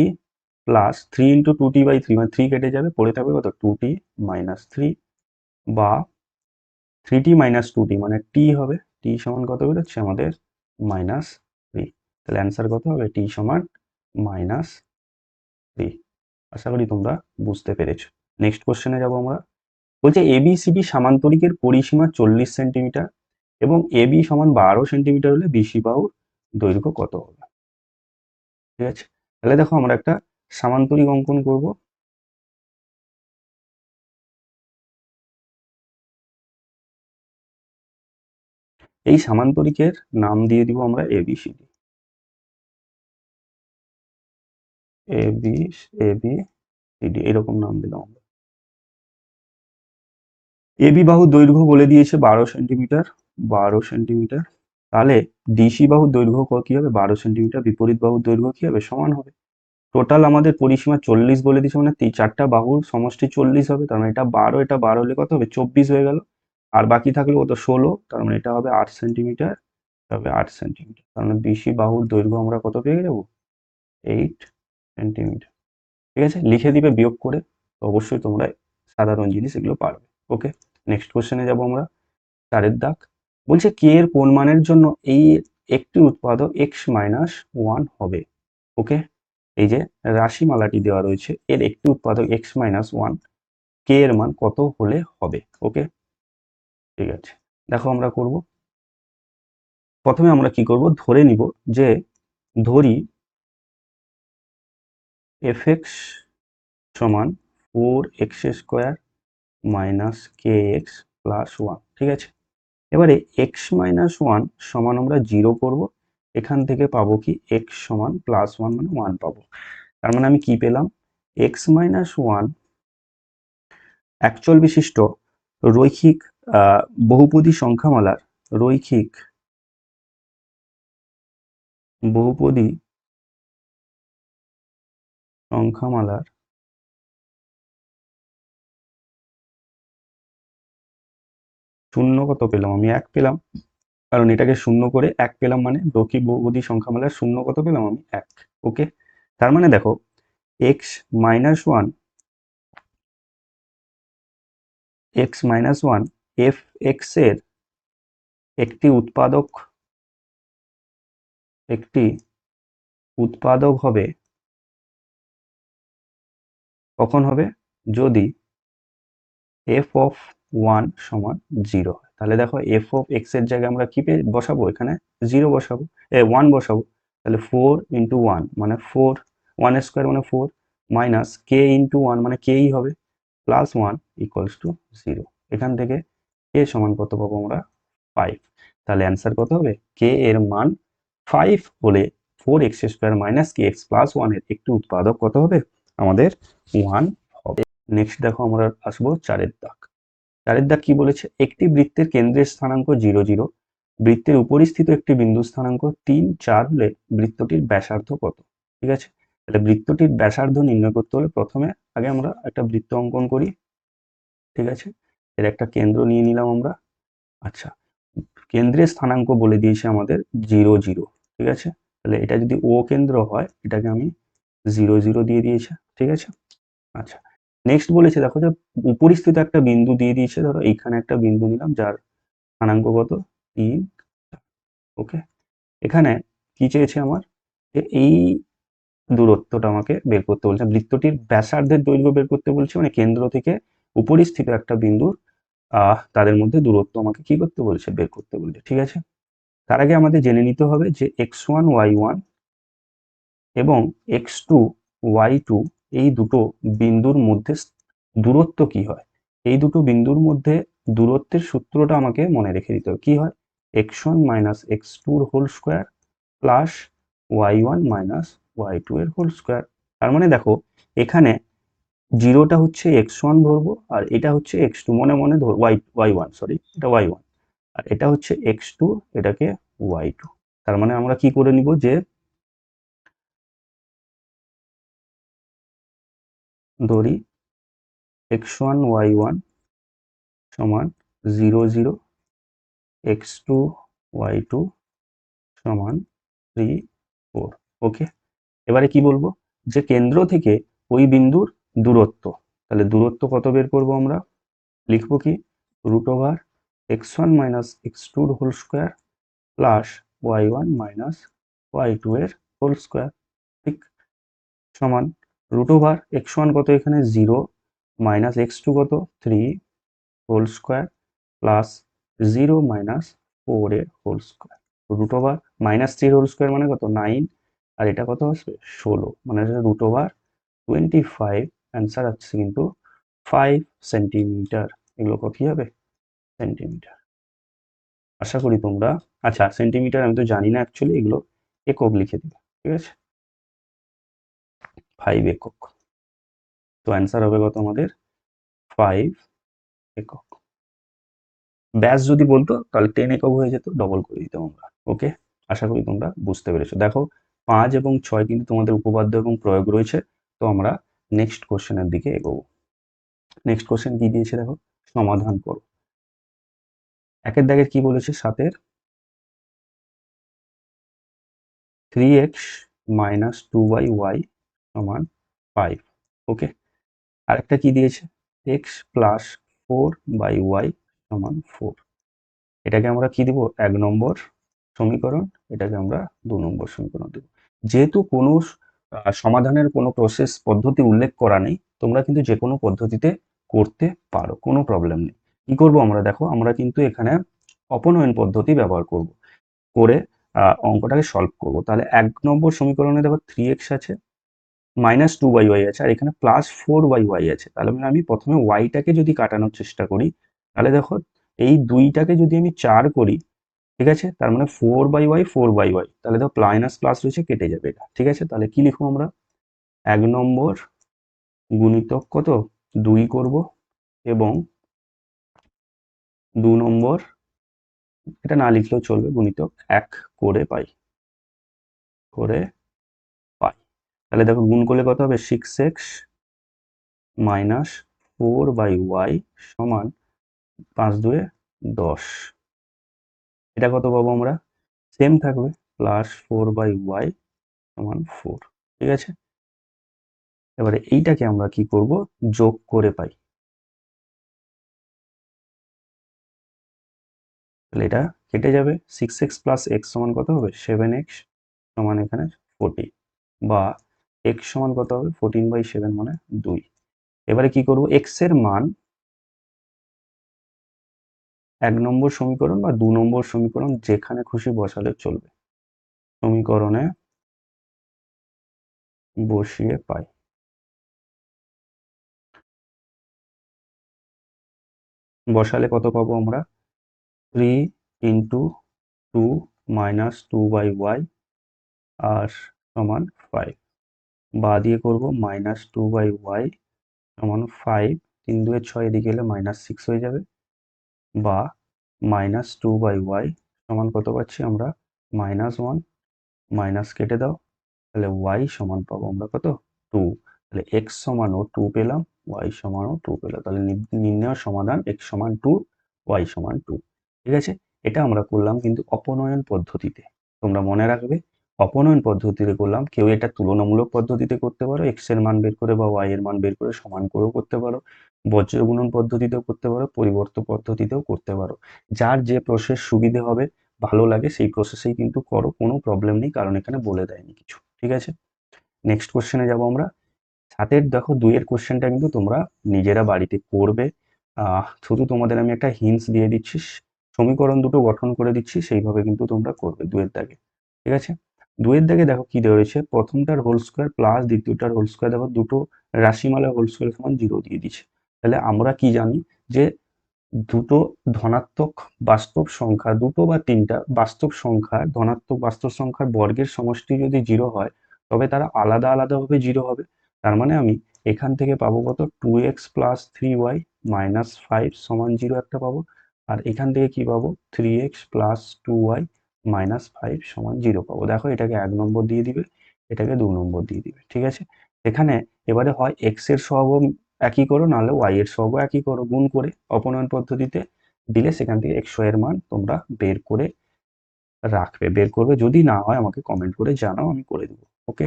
প্লাস 3 × 2t/3, মানে 3 কেটে যাবে, পড়ে থাকবে কত 2t - 3, বা 3t - 2t মানে t হবে, t সমান কত বেরোচ্ছে আমাদের মাইনাস 3। তাহলে অ্যান্সার কত হবে? টি সমান -3। আশা করি তোমরা বুঝতে পেরেছো। নেক্সট কোশ্চেনে যাব আমরা। বলছে এবিসিডি সামান্তরিকের পরিসীমা 40 সেন্টিমিটার এবং এবি সমান 12 সেন্টিমিটার হলে বিসি বাহুর দৈর্ঘ্য কত হবে? ঠিক আছে, তাহলে দেখো আমরা একটা সামান্তরিক অঙ্কন করব। এই সামান্তরিকের নাম দিয়ে দিব আমরা এবিসিডি। এবি এবি সিডি এরকম নাম দিলাম আমরা। এবি বাহুর দৈর্ঘ্য বলে দিয়েছে 12 সেন্টিমিটার, 12 সেন্টিমিটার। তাহলে ডিসি বাহুর দৈর্ঘ্য কি হবে? 12 সেন্টিমিটার। বিপরীত বাহুর দৈর্ঘ্য কি হবে? সমান হবে। টোটাল আমাদের পরিসীমা 40 বলে দিয়েছে, মানে চারটা বাহুর সমষ্টি 40 হবে। তার মানে এটা 12, এটা 12 হলে কত হবে? 24 হয়ে গেল। আর বাকি থাকলো কত? 16। তার মানে এটা হবে 8 সেন্টিমিটার, হবে 8 সেন্টিমিটার। তার মানে বিসি বাহুর দৈর্ঘ্য আমরা কত পেয়ে যাবো? 8 সেন্টিমিটার। ঠিক আছে, লিখে দিবে বিয়োগ করে। তো অবশ্যই তোমরা সাধারণ জিনিস এগুলো পারবে। ওকে, নেক্সট কোশ্চেনে যাব আমরা। 4 দাগ। বলছে কে এর কোন মানের জন্য এই একটি উৎপাদক x-1 হবে? ওকে, এই যে রাশিমালাটি দেওয়া রয়েছে, এর একটি উৎপাদক x-1 কে এর মান কত হলে হবে? ওকে, ঠিক আছে, দেখো আমরা করব। প্রথমে আমরা কি করব? ধরে নিব যে, ধরি fx সমান 4x² মাইনাস kx প্লাস 1। ঠিক আছে, এবারে x-1 সমান আমরা 0 করব। এখান থেকে পাবো কি? x সমান +1 মানে 1 পাবো। তার মানে আমি কি পেলাম? x-1 একচল বিশিষ্ট রৈখিক বহুপদী সংখ্যামালার রৈখিক বহুপদী সংখ্যামালার শূন্য কত পেলাম? আমি 1 পেলাম, কারণ এটাকে শূন্য করে 1 পেলাম, মানে রৈখিক বহুপদী সংখ্যামালার শূন্য কত পেলাম? আমি 1। ওকে, তার মানে দেখো x-1 f(x) এর একটি উৎপাদক হবে কখন হবে? যদি f(1) সমান 0 হয়। তাহলে দেখো f(x) এর জায়গায় আমরা কি বসাবো? এখানে 0 বসাবো, 1 বসাবো। তাহলে 4 × 1 মানে 4, 1² মানে 4, মাইনাস k × 1 মানে kই হবে, প্লাস 1 = 0। এখান থেকে k সমান কত পাবো আমরা? 5। তাহলে অ্যান্সার কত হবে? k এর মান 5 হলে 4x² মাইনাস kx প্লাস 1 এর একটি উৎপাদক কত হবে? আমাদের 1 হবে। নেক্সট দেখো আমরা আসবো 4 দাগ। 4 দাগ কি বলেছে? একটি বৃত্তের কেন্দ্রের স্থানাঙ্ক 0, 0, বৃত্তের উপরিস্থিত একটি বিন্দু স্থানাঙ্ক 3, 4 হলে বৃত্তটির ব্যাসার্ধ কত? ঠিক আছে, তাহলে বৃত্তটির ব্যাসার্ধ নির্ণয় করতে হলে প্রথমে আগে আমরা একটা বৃত্ত অঙ্কন করি। ঠিক আছে, এর একটা কেন্দ্র নিয়ে নিলাম আমরা। আচ্ছা, কেন্দ্রের স্থানাঙ্ক বলে দিয়েছে আমাদের 0, 0। ঠিক আছে, তাহলে এটা যদি ও কেন্দ্র হয়, এটাকে আমি 0, 0 দিয়ে দিয়েছে। ঠিক আছে, আচ্ছা, নেক্সট বলেছে দেখো যে উপরিস্থিত একটা বিন্দু দিয়ে দিয়েছে। ধরো এইখানে একটা বিন্দু নিলাম যার স্থানাঙ্ক কত? 3। ওকে, এখানে কি চেয়েছে আমার? যে এই দূরত্বটা আমাকে বের করতে বলছে, বৃত্তটির ব্যাসার্ধের দৈর্ঘ্য বের করতে বলছে, মানে কেন্দ্র থেকে উপরিস্থিত একটা বিন্দুর তাদের মধ্যে দূরত্ব আমাকে কি করতে বলছে? বের করতে বলছে। ঠিক আছে, তার আগে আমাদের জেনে নিতে হবে যে x1, y1 এবং x2, y2 এই দুটো বিন্দুর মধ্যে দূরত্ব কি হয়। এই দুটো বিন্দুর মধ্যে দূরত্বের সূত্রটা আমাকে মনে রেখে দিতে হবে। কি হয়? x1 - x2 এর whole square plus y1 - y2 এর হোল স্কয়ার। তার মানে দেখো এখানে 0টা হচ্ছে x1 ধরবো, আর এটা হচ্ছে x2, মনে মনে ধর y1, সরি এটা y1, আর এটা হচ্ছে x2, এটাকে y2। তার মানে আমরা কি করে নিব যে ধরি x1, y1 সমান 0, 0, x2, y2 সমান 3, 4। ওকে, এবারে কি বলবো? যে কেন্দ্র থেকে ওই বিন্দুর দূরত্ব। তাহলে দূরত্ব কত বের করব আমরা? লিখবো কি? √x1 - x2 whole square plus y1 minus y2 এর হোল স্কোয়ার, ঠিক, সমান রুট ওভার x1 কত এখানে 0 মাইনাস x2 কত 3 হোল স্কোয়ার প্লাস 0 মাইনাস 4 এর whole square, root over minus 3 whole square মানে কত 9, আর এটা কত আসবে 16, মানে রুট ওভার 25, অ্যান্সার আসছে কিন্তু 5 সেন্টিমিটার। এগুলো কি হবে সেন্টিমিটার। আশা করি তোমরা, আচ্ছা সেন্টিমিটার আমি তো জানি না অ্যাকচুয়ালি, এগুলো একক লিখে দিবে, ঠিক আছে, 5 একক। তো অ্যান্সার হবে কত আমাদের 5 একক। ব্যাস যদি বলতো তাহলে 10 একক হয়ে যেত, ডবল করে দিতাম আমরা। ওকে, আশা করি তোমরা বুঝতে পেরেছো। দেখো 5 এবং 6 কিন্তু তোমাদের উপপাদ্য এবং প্রয়োগ রয়েছে। তো আমরা নেক্সট কোশ্চেনের দিকে এগোবো। নেক্সট কোশ্চেন কি দিয়েছে দেখো, সমাধান করো। একের দাগের কি বলেছে, 7-এর 3x মাইনাস 2y সমান 5। ওকে, আরেকটা কি দিয়েছে, x প্লাস 4y সমান 4। এটাকে আমরা কি দিব 1 নম্বর সমীকরণ, এটাকে আমরা 2 নম্বর সমীকরণ দেব। যেহেতু কোনো সমাধানের কোনো প্রসেস পদ্ধতি উল্লেখ করা নেই, তোমরা কিন্তু যে কোনো পদ্ধতিতে করতে পারো, কোনো প্রবলেম নেই। কি করব আমরা, দেখো আমরা কিন্তু এখানে অপনয়ন পদ্ধতি ব্যবহার করব, করে অঙ্কটাকে সলভ করব। তাহলে 1 নম্বর সমীকরণে দেখো 3x আছে, মাইনাস 2y আছে, আর এখানে প্লাস 4y আছে। তাহলে মানে আমি প্রথমে y-টাকে যদি কাটানোর চেষ্টা করি, তাহলে দেখো এই 2টাকে যদি আমি 4 করি, ঠিক আছে, তার মানে 4y, তাহলে দেখো মাইনাস প্লাস রয়েছে, কেটে যাবে এটা, ঠিক আছে। তাহলে কি লিখবো আমরা, 1 নম্বর গুণিতক কত 2 করব, এবং 2 নম্বর, এটা না লিখলেও চলবে, গুণিতক 1 করে পাই, করে পাই। তাহলে দেখো গুণ করলে কত হবে, 6x মাইনাস 4y সমান 5 2 10। এটা কত পাবো আমরা, সেম থাকবে, প্লাস 4y সমান 4, ঠিক আছে। এবারে এইটাকে আমরা কি করব, যোগ করে পাই। তাহলে এটা কেটে যাবে, 6x প্লাস x সমান কত হবে 7x সমান এখানে 14, বা x সমান কত হবে 14/7 মানে 2। এবারে কি করব, x এর মান 1 নম্বর সমীকরণ বা 2 নম্বর সমীকরণ যেখানে খুশি বসালে চলবে, সমীকরণে বসিয়ে পাই। বসালে কত পাবো আমরা, 3 ইন্টু 2 মাইনাস 2/y আর সমান 5, বা দিয়ে করবো মাইনাস 2/y সমান 5, 3 2 6, এদিকে এলে মাইনাস 6 হয়ে যাবে, বা মাইনাস 2/y সমান কত পাচ্ছি আমরা, -1, মাইনাস কেটে দাও, তাহলে y সমান পাবো আমরা কত 2। তাহলে x সমানও 2 পেলাম, y সমানও 2 পেলাম। তাহলে নির্ণয় সমাধান x সমান 2, y সমান 2, ঠিক আছে। এটা আমরা করলাম কিন্তু অপনয়ন পদ্ধতিতে। তোমরা মনে রাখবে, অপনয়ন পদ্ধতিতে করলাম, কেউ এটা তুলনামূলক পদ্ধতিতে করতে পারো, x এর মান বের করে বা y এর মান বের করে সমান করেও করতে পারো, বজ্র গুণন পদ্ধতিতেও করতে পারো, পরিবর্ত পদ্ধতিতেও করতে পারো। যার যে প্রসেস সুবিধে হবে, ভালো লাগে, সেই প্রসেসেই কিন্তু করো, কোনো প্রবলেম নেই, কারণ এখানে বলে দেয়নি কিছু, ঠিক আছে। নেক্সট কোশ্চেনে যাব আমরা। 7-এর দেখো 2-এর কোশ্চেনটা কিন্তু তোমরা নিজেরা বাড়িতে করবে। শুধু তোমাদের আমি একটা হিন্টস দিয়ে দিচ্ছি, সমীকরণ দুটো গঠন করে দিচ্ছি, সেইভাবে কিন্তু তোমরা করবে 2-এর দাগে, ঠিক আছে। 2-এর দাগে দেখো কি দেওয়া রয়েছে, প্রথমটার হোল স্কোয়ার প্লাস দ্বিতীয়টার হোল স্কোয়ার, দেখো দুটো রাশিমালার হোল স্কোয়ার সমান 0 দিয়ে দিচ্ছে। তাহলে আমরা কি জানি যে দুটো ধনাত্মক বাস্তব সংখ্যা, দুটো বা তিনটা বাস্তব সংখ্যার, ধনাত্মক বাস্তব সংখ্যার বর্গের সমষ্টি যদি 0 হয়, তবে তারা আলাদা আলাদাভাবে 0 হবে। তার মানে আমি এখান থেকে পাবো কত, 2x প্লাস 3y মাইনাস 5 সমান 0 একটা পাবো, আর এখান থেকে কি পাবো, 3x প্লাস 2y মাইনাস 5 সমান 0 পাবো। দেখো এটাকে 1 নম্বর দিয়ে দিবে, এটাকে 2 নম্বর দিয়ে দিবে, ঠিক আছে। এখানে এবারে হয় x এর সহগ একই করো, নাহলে y এর সহগ একই করো, গুণ করে অপনয়ন পদ্ধতিতে দিলে সেখান থেকে x এর মান তোমরা বের করে রাখবে, বের করবে। যদি না হয় আমাকে কমেন্ট করে জানাও, আমি করে দেবো। ওকে,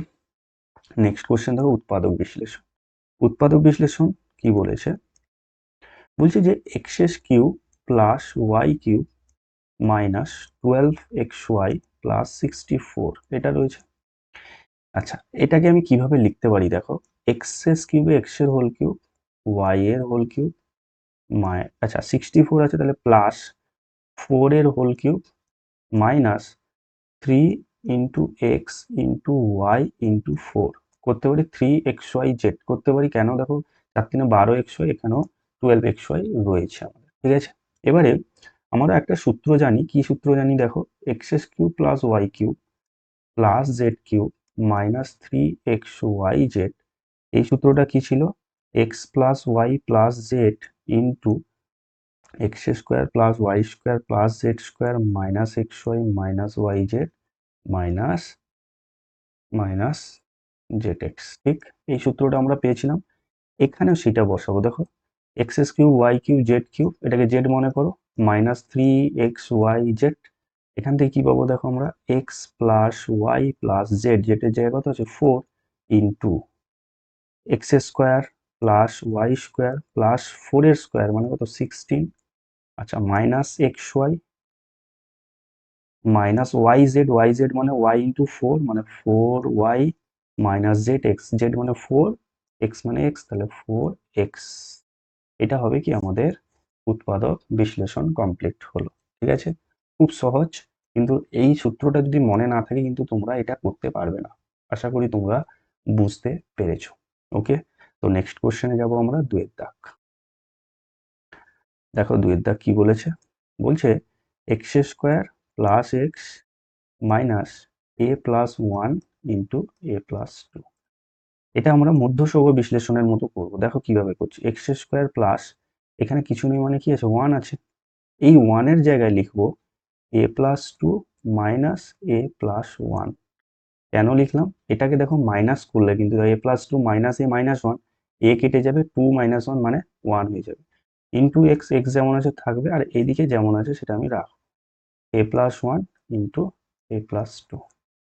নেক্সট কোশ্চেন দেখো, উৎপাদক বিশ্লেষণ। উৎপাদক বিশ্লেষণ কি বলেছে, বলছে যে x cube plus y cube minus 12xy plus 64 এটা রয়েছে। আচ্ছা, এটাকে আমি কিভাবে লিখতে পারি দেখো, এক্স কিউবে এক্স এর হোল কিউব, ওয়াই এর হোল কিউব, আচ্ছা 64 আছে তাহলে প্লাস 4 এর whole cube minus 3 into x into y into 4 করতে পারি 3xyz করতে পারি। কেন দেখো 4×3 12xy, এখানেও 12xy রয়েছে আমাদের, ঠিক আছে। এবারে আমরা একটা সূত্র জানি, কি সূত্র জানি দেখো, x cube plus y cube plus z cube minus 3xyz। এই সূত্রটা কি ছিল, x plus Y plus z into x square plus Y square plus z square minus x Y minus Y Z minus minus Z x. ঠিক, এই সূত্রটা আমরা পেয়েছিলাম, এখানেও সেটা বসাবো। দেখো x cube y cube z cube, এটাকে জেড মনে করো, মাইনাস 3xyz। এখান থেকে কি পাবো দেখো, আমরা X plus Y plus Z, জেডের জায়গায় কত আছে 4 into x square plus Y square plus 4 এর স্কোয়ার মানে কত 16। আচ্ছা minus x Y minus Y Z মানে ওয়াই ইন্টু 4 মানে 4y minus Z x, Z মানে 4, এক্স মানে এক্স, তাহলে 4x। এটা হবে কি আমাদের উৎপাদক বিশ্লেষণ কমপ্লিট হলো, ঠিক আছে। খুব সহজ, কিন্তু এই সূত্রটা যদি মনে না থাকে কিন্তু তোমরা এটা করতে পারবে না। আশা করি তোমরা বুঝতে পেরেছো। ওকে, তো নেক্সট কোশ্চেনে যাব আমরা, 2 এর দাগ। দেখো 2 এর দাগ কি বলেছে, বলছে X square plus X minus A plus 1 into A plus 2। এটা আমরা মধ্যসহগ বিশ্লেষণের মতো করব। দেখো কিভাবে করছি, এক্স স্কোয়ার প্লাস, এখানে কিছু নেই মানে কি আছে 1 আছে, এই 1 এর জায়গায় লিখবো এ প্লাস 2 মাইনাস এ প্লাস 1। কেন লিখলাম, এটাকে দেখো মাইনাস করলে কিন্তু এ প্লাস 2 মাইনাস এ মাইনাস 1, এ কেটে যাবে, 2 মাইনাস 1 মানে 1 হয়ে যাবে, ইন্টু এক্স, এক্স যেমন আছে থাকবে, আর এইদিকে যেমন আছে সেটা আমি রাখবো, এ প্লাস 1 ইন্টু এ প্লাস 2।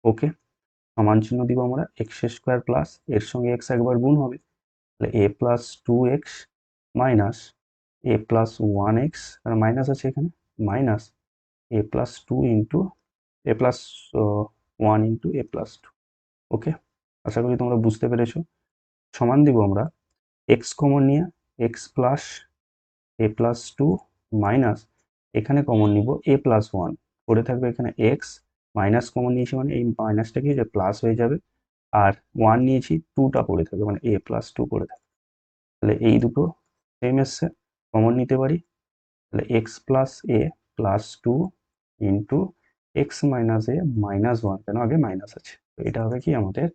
ওকে, সমান চিহ্ন দিব আমরা, এক্স স্কোয়ার প্লাস, এর সঙ্গে এক্স একবার গুণ হবে, তাহলে এ plus 2x minus A plus 1x, R minus আছে এখানে, minus A plus 2 into A plus 1 into A plus 2। ওকে, আশা করি তোমরা বুঝতে পেরেছো। সমান দিব আমরা, এক্স কমন নিয়ে এক্স প্লাস এ প্লাস 2 মাইনাস, এখানে কমন নিব এ প্লাস 1, পড়ে থাকবে এখানে এক্স, মাইনাস কমন নিয়েছি মানে এই মাইনাসটা কি যে প্লাস হয়ে যাবে, আর 1 নিয়েছি 2টা পড়ে থাকবে মানে এ প্লাস 2 পড়ে থাকবে। তাহলে এই দুটো সেম এসছে, কমন নিতে পারি, তাহলে এক্স প্লাস এ প্লাস 2 ইন্টু এক্স মাইনাস এ মাইনাস 1, কেন আগে মাইনাস আছে, তো এটা হবে কি আমাদের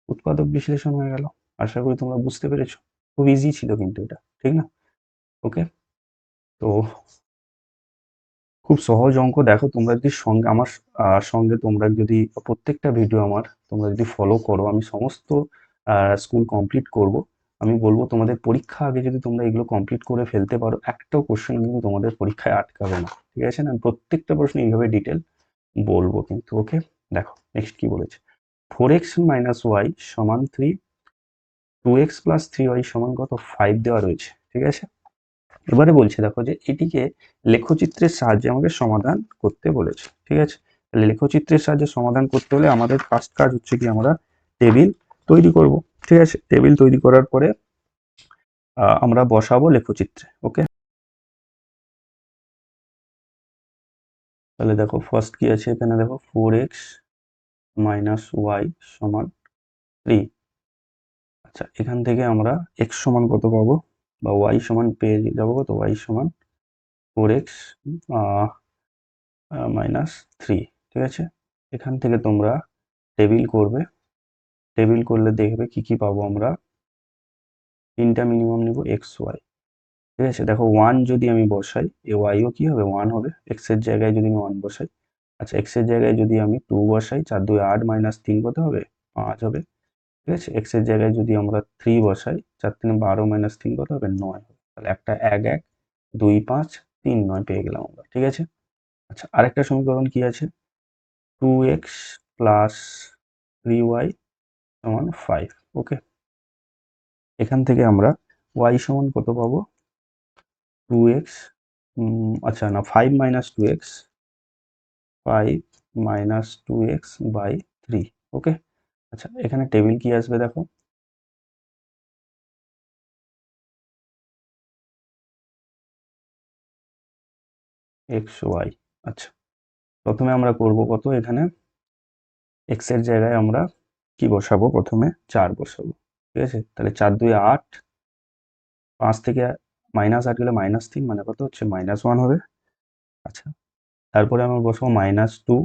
উৎপাদক বিশ্লেষণ হয়ে গেল। আশা করি তোমরা বুঝতে পেরেছো, খুব ইজি ছিল কিন্তু এটা, ঠিক না। ওকে, তো খুব সহজ অঙ্ক। দেখো তোমরা যদি সঙ্গে আমার সঙ্গে তোমরা যদি প্রত্যেকটা ভিডিও আমার তোমরা যদি ফলো করো, আমি সমস্ত স্কুল কমপ্লিট করব। আমি বলবো তোমাদের পরীক্ষা আগে যদি তোমরা এগুলো কমপ্লিট করে ফেলতে পারো, একটাও কোশ্চেন কিন্তু তোমাদের পরীক্ষায় আটকাবে না, ঠিক আছে না। প্রত্যেকটা প্রশ্ন এইভাবে ডিটেল বলবো কিন্তু। ওকে, দেখো নেক্সট কি বলেছে, 4x মাইনাস ওয়াই সমান 3, 2x প্লাস 3y সমান কত 5 দেওয়া রয়েছে, ঠিক আছে। এবারে বলছে দেখো যে এটিকে লেখচিত্রের সাহায্যে আমাকে সমাধান করতে বলেছে, ঠিক আছে। তাহলে লেখচিত্রের সাহায্যে সমাধান করতে হলে আমাদের ফার্স্ট কাজ হচ্ছে কি, আমরা টেবিল তৈরি করব, ঠিক আছে। টেবিল তৈরি করার পরে আমরা বসাবো লেখচিত্রে। ওকে, তাহলে দেখো ফার্স্ট কি আছে এখানে, দেখো 4x মাইনাস ওয়াই সমান 3। আচ্ছা, এখান থেকে আমরা x সমান কত পাবো, বা y সমান পেয়ে যাবো কত, y সমান 4x মাইনাস 3, ঠিক আছে। এখান থেকে তোমরা টেবিল করবে, টেবিল করলে দেখবে কি কি পাবো আমরা, তিনটা মিনিমাম নিব এক্স ওয়াই, ঠিক আছে। দেখো 1 যদি আমি বসাই, এ ওয়াইও কি হবে 1 হবে, এক্স এর জায়গায় যদি আমি 1 বসাই। আচ্ছা, এক্স এর জায়গায় যদি আমি 2 বসাই, 4 2 8 মাইনাস 3 কত হবে 5 হবে, ঠিক আছে। এক্স এর জায়গায় যদি আমরা 3 বসাই, 4 3 12 মাইনাস 3 কত হবে 9 হবে, তাহলে একটা 1 1 2 5 3 9 পেয়ে গেলাম আমরা, ঠিক আছে। আচ্ছা, আরেকটা সমীকরণ কি আছে, 2x প্লাস 3y সমান 5। ওকে, এখান থেকে আমরা y সমান কত পাবো, 2x, আচ্ছা না 5 মাইনাস 2x, 5 -2x/3। ওকে, আচ্ছা এখানে টেবিল কি আসবে দেখো, xy। আচ্ছা প্রথমে আমরা করব কত, এখানে x এর জায়গায় আমরা কি বসাবো, প্রথমে 4 বসাবো। ঠিক আছে, তাহলে 4 2 8, 5 থেকে -8 গেলে -3 মানে কত হচ্ছে -1 হবে। আচ্ছা তারপরে আমরা বসাবো -2,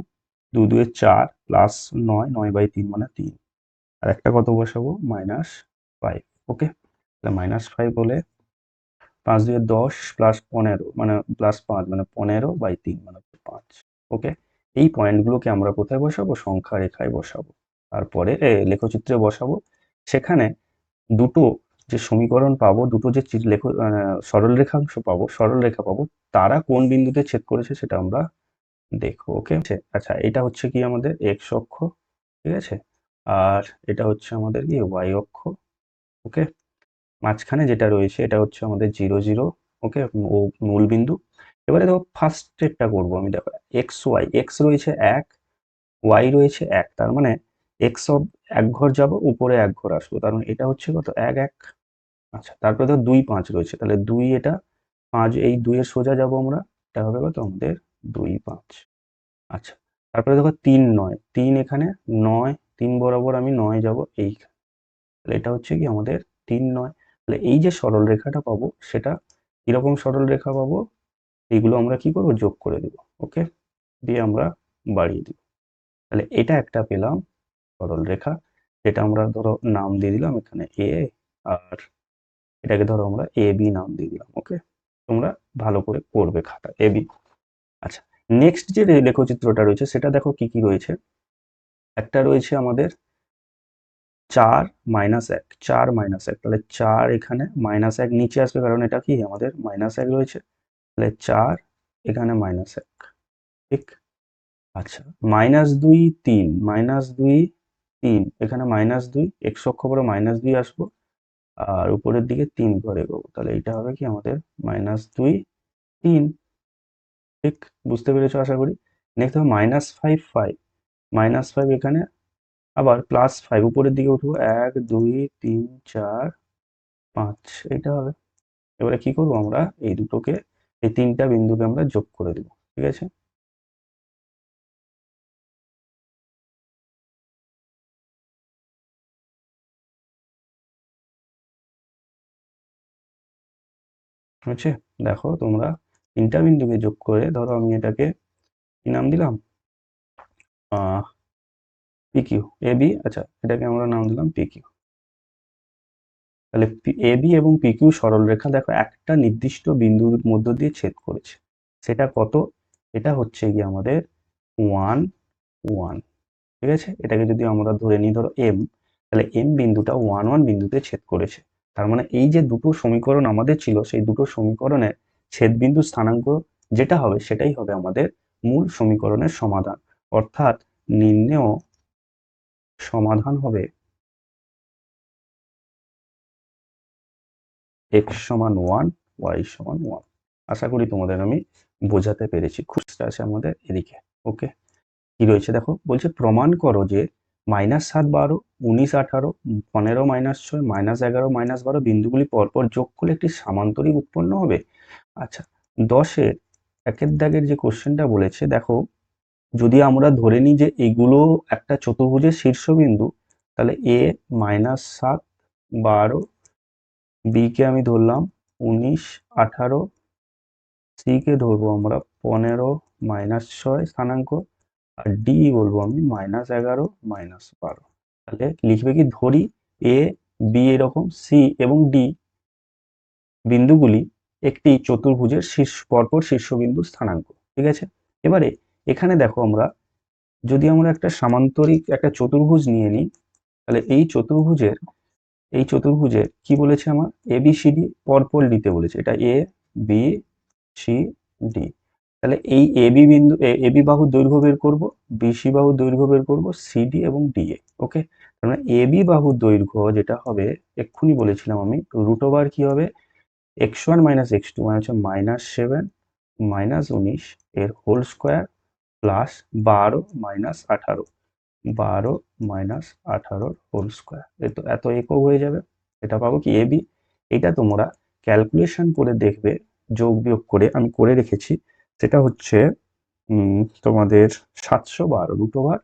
2 2 4 প্লাস 9, 9/3 মানে 3। আর একটা কত বসাবো -5। ওকে, তাহলে -5 হলে 5 2 10 প্লাস 15 মানে প্লাস 5 মানে 15/3 মানে 5। ওকে, এই পয়েন্টগুলোকে আমরা কোথায় বসাবো, সংখ্যা রেখায় বসাবো, তারপরে লেখচিত্রে বসাবো। সেখানে দুটো যে সমীকরণ পাবো, দুটো যে সরল রেখাংশ পাবো, সরল রেখা পাবো, তারা কোন বিন্দুতে ছেদ করেছে সেটা আমরা দেখো। ওকে, আচ্ছা এটা হচ্ছে কি আমাদের এক্স অক্ষ, ঠিক আছে, আর এটা হচ্ছে আমাদের কি ওয়াই অক্ষ। ওকে, মাঝখানে যেটা রয়েছে এটা হচ্ছে আমাদের 0 0। ওকে, ও মূল বিন্দু। এবারে দেখো ফার্স্টেরটা করবো আমি, দেখো এক্স ওয়াই, এক্স রয়েছে 1, ওয়াই রয়েছে 1, তার মানে এক্স অফ এক ঘর যাব, উপরে এক ঘর আসবো, তার মানে এটা হচ্ছে কত 1 1। আচ্ছা তারপরে দেখো 2 5 রয়েছে, তাহলে 2 এটা 5, এই 2 এর সোজা যাব আমরা, এটা হবে কত আমাদের 2 5। আচ্ছা তারপরে দেখো 3 9, 3 এখানে 9, 3 বরাবর আমি 9 যাব এইখানে, তাহলে এটা হচ্ছে কি আমাদের 3 9। তাহলে এই যে সরল রেখাটা পাবো সেটা কিরকম সরল রেখা পাবো, এইগুলো আমরা কি করব, যোগ করে দেব। ওকে, দিয়ে আমরা বাড়িয়ে দিব, তাহলে এটা একটা পেলাম সরল রেখা, যেটা আমরা ধরো নাম দিয়ে দিলাম এখানে এ, আর এটাকে ধরো আমরা এ বি নাম দিয়ে দিলাম। ওকে, তোমরা ভালো করে করবে খাতা এ বি। আচ্ছা নেক্সট যে লেখচিত্রটা রয়েছে সেটা দেখো কি কি রয়েছে। একটা রয়েছে আমাদের 4 -1, 4 -1, তাহলে 4 এখানে -1 নিচে আসবে, কারণ এটা কি আমাদের -1 রয়েছে, তাহলে 4 এখানে -1, ঠিক। আচ্ছা -2 3, -2 3 এখানে -2, এক্স অক্ষ করে -2 আসবো, আর উপরের দিকে 3 করে এগোবো, তাহলে এটা হবে কি আমাদের -2 3। ঠিক, বুঝতে পেরেছো আশা করি। নেক্সট হবে -5 5, -5 এখানে আবার +5, উপরের দিকে উঠবো 1 2 3 4 5, এটা হবে। এবারে কি করবো আমরা, এই দুটোকে, এই তিনটা বিন্দুকে আমরা যোগ করে দেবো। ঠিক আছে, হচ্ছে দেখো তোমরা তিনটা বিন্দুকে যোগ করে, ধরো আমি এটাকে কি নাম দিলাম, পি কিউ এ বি। আচ্ছা এটাকে আমরা নাম দিলাম পি কিউ। তাহলে এ বি এবং পি কিউ সরল রেখা দেখো একটা নির্দিষ্ট বিন্দুর মধ্য দিয়ে ছেদ করেছে, সেটা কত, এটা হচ্ছে গিয়ে আমাদের 1 1। ঠিক আছে, এটাকে যদি আমরা ধরে নিই ধরো এম, তাহলে এম বিন্দুটা 1 1 বিন্দুতে ছেদ করেছে। তার মানে এই যে দুটো সমীকরণ আমাদের ছিল, সেই দুটো সমীকরণের ছেদ বিন্দু স্থানাঙ্ক যেটা হবে সেটাই হবে আমাদের মূল সমীকরণের সমাধান। অর্থাৎ নির্ণেয় সমাধান হবে x সমান 1, y সমান 1। আশা করি তোমাদের আমি বোঝাতে পেরেছি। খুঁজতে আছে আমাদের এদিকে। ওকে, কি রয়েছে দেখো, বলছে প্রমাণ করো যে -7 12, 19 18, 15 -6, -11 -12 বিন্দুগুলি পরপর যোগ করলে একটি সামান্তরিক উৎপন্ন হবে। আচ্ছা 10-এর একের দাগের যে কোশ্চেনটা বলেছে দেখো, যদি আমরা ধরে নিই যে এগুলো একটা চতুর্ভুজের শীর্ষবিন্দু, তাহলে এ -7 12, বি কে আমি ধরলাম 19 18, সি কে ধরবো আমরা 15 -6 স্থানাঙ্ক, আর ডি বলবো আমি -11 -12। তাহলে লিখবে কি, ধরি এ বি এরকম সি এবং ডি বিন্দুগুলি একটি চতুর্ভুজের পরপর শীর্ষবিন্দুর স্থানাঙ্ক। ঠিক আছে, এবারে এখানে দেখো আমরা যদি আমরা একটা সামান্তরিক একটা চতুর্ভুজ নিয়ে নিই, তাহলে এই চতুর্ভুজের কি বলেছে আমার, এ বি সি ডি পরপর নিতে বলেছে, এটা এ বি সি ডি। তাহলে এই এবি বিন্দু, এবি বাহুর দৈর্ঘ্য বের করব, বিসি বাহুর দৈর্ঘ্য বের করব, সিডি এবং ডিএ। ওকে, তার মানে এবি বাহুর দৈর্ঘ্য যেটা হবে, এক্ষুনি বলেছিলাম আমি, রুট ওভার কি হবে, x1 - x2 মানে হচ্ছে -7 -19 এর whole square plus 12 - 18, 12 - 18 whole square, এত একক হয়ে যাবে। এটা পাবো কি এবি। এটা তোমরা ক্যালকুলেশন করে দেখবে, যোগ বিয়োগ করে আমি করে রেখেছি। সেটা হচ্ছে তোমাদের 712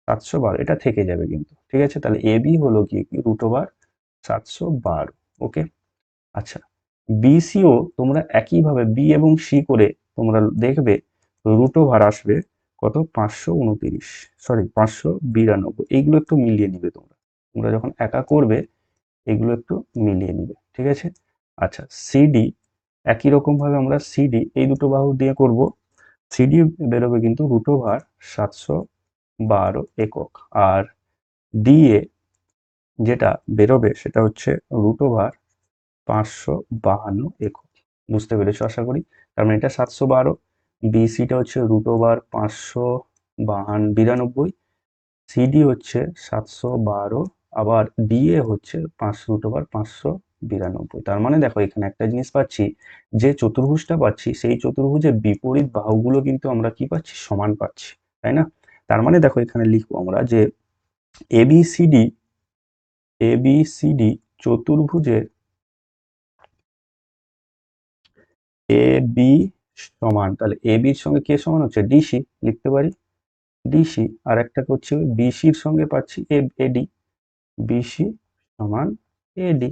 √ 712, এটা থেকে যাবে কিন্তু, ঠিক আছে। তাহলে এবি হলো কি √712। ওকে। আচ্ছা, বিসিও তোমরা একইভাবে বি এবং সি করে তোমরা দেখবে √ আসবে কত, 529, সরি 592। এইগুলো একটু মিলিয়ে নিবে তোমরা, তোমরা যখন একা করবে এগুলো একটু মিলিয়ে নিবে, ঠিক আছে। আচ্ছা, সিডি একই রকম ভাবে আমরা সিডি এই দুটো বাহু দিয়ে করব। সিডি বেরোবে কিন্তু √712 একক, আর ডিএ যেটা বেরোবে সেটা হচ্ছে √552 একক। বুঝতে পেরেছো আশা করি। তার মানে এটা 712, বিসিটা হচ্ছে √592, সিডি হচ্ছে 712, আবার ডিএ হচ্ছে √592। তার মানে দেখো এখানে একটা জিনিস পাচ্ছি, যে চতুর্ভুজটা পাচ্ছি সেই চতুর্ভুজের বিপরীত বাহুগুলো কিন্তু আমরা কি পাচ্ছি, সমান পাচ্ছি, তাই না। তার মানে দেখো এখানে লিখবো আমরা যে এবিসিডি এবিসিডি চতুর্ভুজের এ বি সমান, তাহলে এ বির সঙ্গে কে সমান হচ্ছে, ডিসি লিখতে পারি, ডিসি। আর একটা হচ্ছে বিসির সঙ্গে পাচ্ছি এডি, বিসি সমান এডি।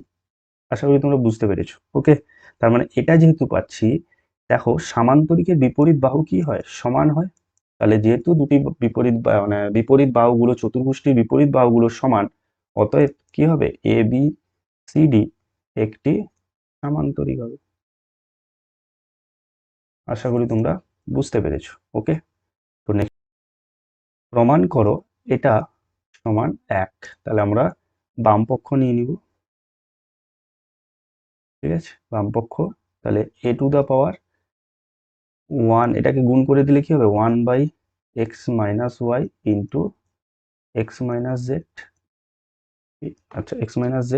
আশা করি তোমরা বুঝতে পেরেছো। ওকে। তার মানে এটা যেহেতু পাচ্ছি, দেখো সামান্তরিকের বিপরীত বাহু কি হয়, সমান হয়। তাহলে যেহেতু দুটি মানে বিপরীত বাহুগুলো, চতুর্ভুজটির বিপরীত বাহুগুলো সমান, অতএব কি হবে, এ বি সি ডি একটি সামান্তরিক হবে। আশা করি তোমরা বুঝতে পেরেছো। ওকে। তো নেক্সট, প্রমাণ করো এটা সমান 1। তাহলে আমরা বাম পক্ষ নিয়ে নিব, ঠিক আছে, বাম পক্ষ। তাহলে a⁴ 1, এটাকে গুণ করে দিলে কি হবে, 1/x - y into x - z। আচ্ছা, x - z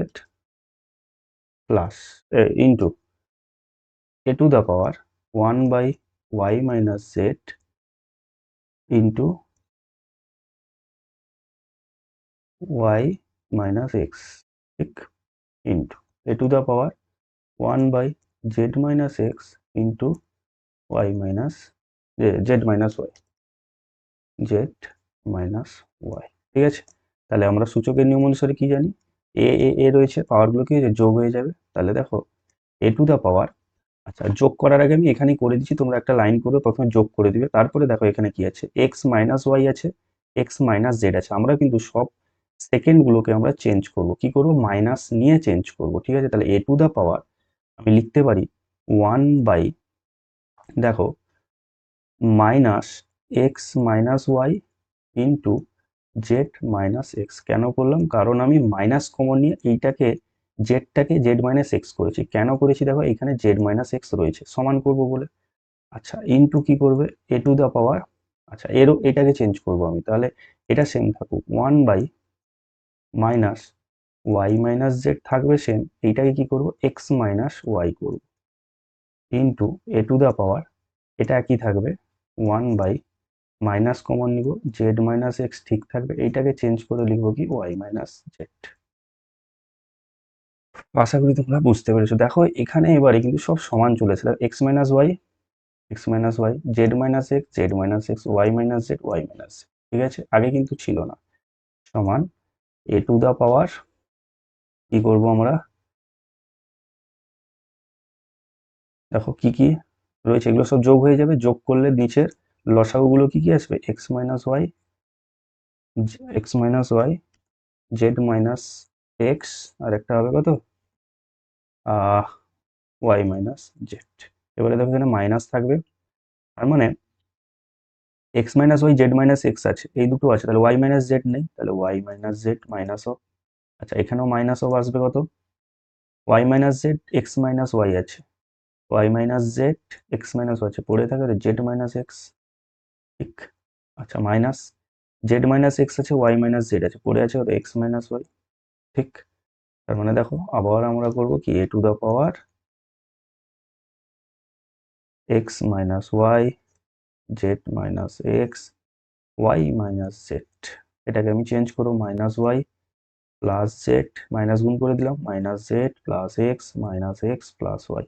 plus into a⁴ 1/y - z into y - x, ঠিক, into a⁴ 1/z - x into y minus Z minus Y, Z minus y, ঠিক আছে। তাহলে আমরা সূচকের নিয়ম অনুসারে কি জানি, এ রয়েছে, পাওয়ারগুলো কি যোগ হয়ে যাবে। তাহলে দেখো a⁴, আচ্ছা যোগ করার আগে আমি এখানেই করে দিচ্ছি, তোমরা একটা লাইন করে প্রথমে যোগ করে দিবে, তারপরে দেখো এখানে কি আছে, x - y আছে, x - z আছে। আমরা কিন্তু সব সেকেন্ডগুলোকে আমরা চেঞ্জ করব, কি করব, মাইনাস নিয়ে চেঞ্জ করব, ঠিক আছে। তাহলে a⁴ আমি লিখতে পারি 1 বাই, দেখো, minus x minus y into z minus x. কেন করলাম, কারণ আমি মাইনাস কমন নিয়ে এইটাকে, জেডটাকে জেড মাইনাস এক্স করেছি। কেন করেছি, দেখো এখানে জেড মাইনাস এক্স রয়েছে, সমান করব বলে। আচ্ছা, ইন্টু কি করবে, a⁴, আচ্ছা এটাকে চেঞ্জ করব আমি, তাহলে এটা সেম থাকুক, 1 by minus y minus z থাকবে সেম, এইটাকে কি করব, এক্স মাইনাস ওয়াই করব, ইন্টু a⁴, এটা একই থাকবে, 1 বাই, মাইনাস কমন নিব, জেড মাইনাস এক্স ঠিক থাকবে, এইটাকে চেঞ্জ করে লিখবো কি, ওয়াই মাইনাস জেড। আশা করি তোমরা বুঝতে পেরেছো। দেখো এখানে এবারে কিন্তু সব সমান চলেছে, x minus Y, x minus Y, Z minus x, z minus x, Y minus z, y minus, ঠিক আছে, আগে কিন্তু ছিল না, সমান a⁴, কি করব আমরা, দেখো কি কি রয়েছে, এগুলো সব যোগ হয়ে যাবে, যোগ করলে নিচের লসাগুগুলো কি কি আসবে, X minus Y, x minus Y, Z minus X, আর একটা হবে কত, ওয়াই মাইনাস জেড। এবারে দেখো এখানে মাইনাস থাকবে, তার মানে x minus Y, Z minus x আছে, এই দুটো আছে, তাহলে ওয়াই মাইনাস জেড নেই, তাহলে Y minus Z minus of, আচ্ছা এখানেও মাইনাস অফ আসবে কত, Y minus Z, X minus Y আছে, Y minus Z, X minus Y আছে, পড়ে থাকে জেড মাইনাস এক্স, ঠিক, আচ্ছা মাইনাস জেড মাইনাস এক্স আছে, ওয়াই মাইনাস জেড আছে, পড়ে আছে এক্স মাইনাস ওয়াই, ঠিক। তার মানে দেখো আবার আমরা করবো কি, a⁴ X minus Y Z minus x Y minus Z, এটাকে আমি চেঞ্জ করবো minus Y plus Z, minus গুণ করে দিলাম minus Z plus X minus X plus Y.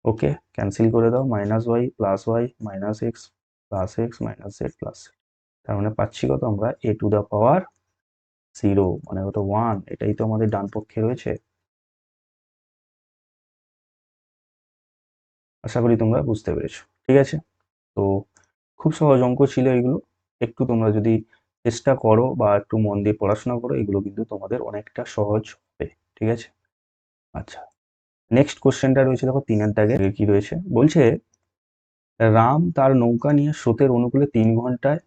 Okay, cancel করে দাও, minus Y plus Y minus x minus Z plus, তার মানে পাচ্ছি কত আমরা এ টু দ্য পাওয়ার 0 মানে কত 1, এটাই তো আমাদের ডান পক্ষে রয়েছে। আশা করি তোমরা বুঝতে পেরেছো, ঠিক আছে। তো খুব সহজ অঙ্ক ছিল এগুলো, একটু তোমরা যদি চেষ্টা করো বা একটু মন দিয়ে পড়াশোনা করো, এগুলো কিন্তু তোমাদের অনেকটা সহজ হবে, ঠিক আছে। আচ্ছা, নেক্সট কোশ্চেনটা রয়েছে, দেখো 3-এর দাগে কি রয়েছে, বলছে রাম তার নৌকা নিয়ে স্রোতের অনুকূলে 3 ঘন্টায়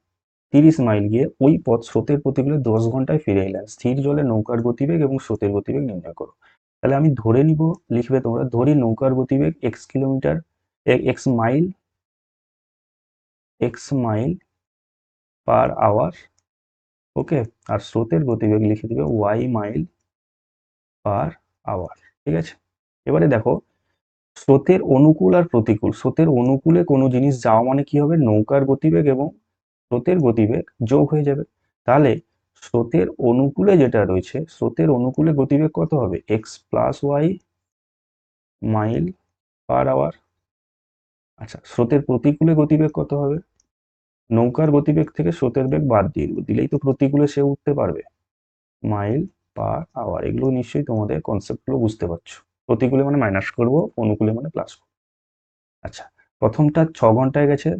30 মাইল গিয়ে ওই পথ স্রোতের প্রতিকূলে 10 ঘন্টায় ফিরে এলেন, স্থির জলে নৌকার গতিবেগ এবং স্রোতের গতিবেগ নির্ণয় করো। তাহলে আমি ধরে নিব, লিখবে তোমরা, ধরি নৌকার গতিবেগ kilometre X mile per hour, okay, আর স্রোতের গতিবেগ লিখে দিবে ওয়াই মাইল পার আওয়ার, ঠিক আছে। এবারে দেখো, স্রোতের অনুকূল আর প্রতিকূল, স্রোতের অনুকূলে কোনো জিনিস যাওয়া মানে কি হবে, নৌকার গতিবেগ এবং স্রোতের গতিবেগ যোগ হয়ে যাবে। তাহলে স্রোতের অনুকূলে যেটা রয়েছে, স্রোতের অনুকূলে গতিবেগ কত হবে, x plus y mile per hour. আচ্ছা, স্রোতের প্রতিকূলে গতিবেগ কত হবে, নৌকার গতিবেগ থেকে স্রোতের বেগ বাদ দিয়ে দেবো, দিলেই তো প্রতিকূলে সে উঠতে পারবে, মাইল পার আওয়ার। এগুলো নিশ্চয়ই তোমাদের কনসেপ্টগুলো বুঝতে পারছো, প্রতিকূলে মানে মাইনাস করবো, অনুকূলে মানে প্লাস করবো। আচ্ছা, প্রথমটা 6 ঘন্টায় গেছে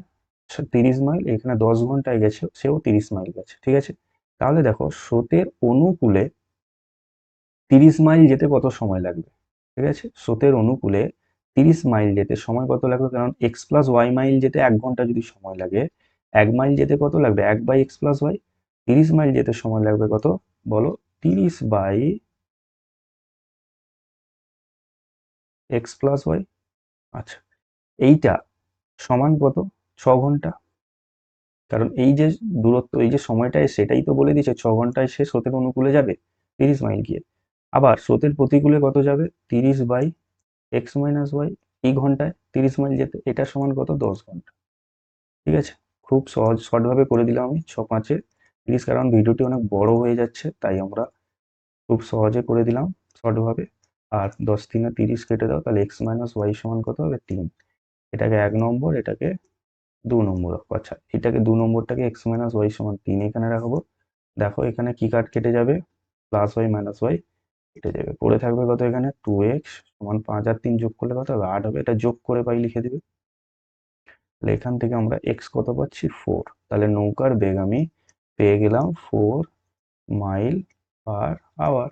30 মাইল, এখানে 10 ঘন্টায় গেছে, সেও 30 মাইল গেছে, ঠিক আছে। তাহলে দেখো, স্রোতের অনুকূলে 30 মাইল যেতে কত সময় লাগবে, ঠিক আছে। স্রোতের অনুকূলে 30 মাইল যেতে সময় কত লাগবে, কারণ এক্স প্লাস ওয়াই মাইল যেতে 1 ঘন্টা যদি সময় লাগে, 1 মাইল যেতে কত লাগবে, 1/x প্লাস ওয়াই। 30 মাইল যেতে সময় লাগবে কত বলো, 30/x প্লাস ওয়াই। আচ্ছা, এইটা সমান কত, 6 ঘন্টা, কারণ এই যে দূরত্ব, এই যে সময়টা সেটাই তো বলে দিয়েছে 6 ঘন্টায় সে স্রোতের অনুকূলে যাবে 30 মাইল গিয়ে। আবার স্রোতের প্রতিকূলে কত যাবে, 30/x-y, এই ঘন্টায় 30 মাইল যেতে, এটা সমান কত, 10 ঘন্টা, ঠিক আছে। খুব সহজ শর্টভাবে করে দিলাম আমি 6-5-এ 30, কারণ ভিডিওটি অনেক বড় হয়ে যাচ্ছে, তাই আমরা খুব সহজে করে দিলাম শর্টভাবে। আর 10-3-30 কেটে দাও, তাহলে x-y সমান কত হবে, 3। এটাকে 1 নম্বর, এটাকে 2 নম্বর রাখবো। আচ্ছা, এটাকে 2 নম্বরটাকে x-y সমান 3 এখানে রাখবো। দেখো এখানে কি কাট কেটে যাবে, প্লাস ওয়াই মাইনাস ওয়াই কেটে যাবে, পড়ে থাকবে কত, এখানে 2x সমান 5 আর 3 যোগ করলে কত হবে, 8 হবে, এটা যোগ করে পাই লিখে দিবে। তাহলে এখান থেকে আমরা x কত পাচ্ছি, 4। তাহলে নৌকার বেগ আমি পেয়ে গেলাম 4 মাইল পার আওয়ার।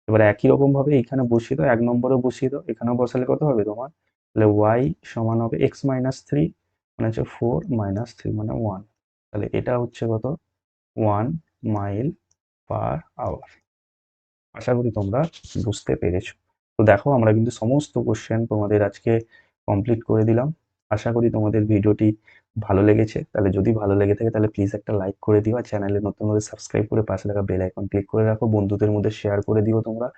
এবার একই রকম ভাবে এখানে বসিয়ে দাও, 1 নম্বরে বসিয়ে দাও, এখানেও বসালে কত হবে তোমার, তাহলে y সমান হবে x-3, মানে হচ্ছে 4-3 মানে 1। তাহলে এটা হচ্ছে কত, 1 মাইল পার আওয়ার। আশা করি তোমরা বুঝতে পেরেছো। তো দেখো, আমরা কিন্তু সমস্ত কোশ্চেন তোমাদের আজকে কমপ্লিট করে দিলাম। আশা করি তোমাদের ভিডিওটি ভালো লেগেছে। তাহলে যদি ভালো লেগে থাকে তাহলে প্লিজ একটা লাইক করে দিও, আর চ্যানেলে নতুন হলে সাবস্ক্রাইব করে পাশে থাকা বেল আইকন ক্লিক করে রাখো, বন্ধুদের মধ্যে শেয়ার করে দিও। তোমরা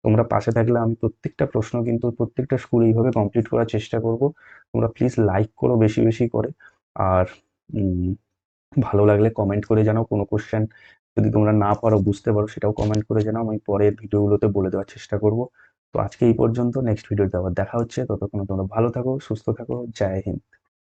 তোমরা পাশে থাকলে আমি প্রত্যেকটা প্রশ্ন কিন্তু প্রত্যেকটা স্কুল এইভাবে কমপ্লিট করার চেষ্টা করব। তোমরা প্লিজ লাইক করো বেশি বেশি করে। আর ভালো লাগলে কমেন্ট করে জানাও, কোনো কোশ্চেন যদি তোমরা না পারো, বুঝতে পারো, সেটাও কমেন্ট করে জানাও, আমি পরের ভিডিওগুলোতে বলে দেওয়ার চেষ্টা করব। তো আজকে এই পর্যন্ত, নেক্সট ভিডিওতে আবার দেখা হচ্ছে, ততক্ষণ তোমরা ভালো থাকো, সুস্থ থাকো, জয় হিন্দ।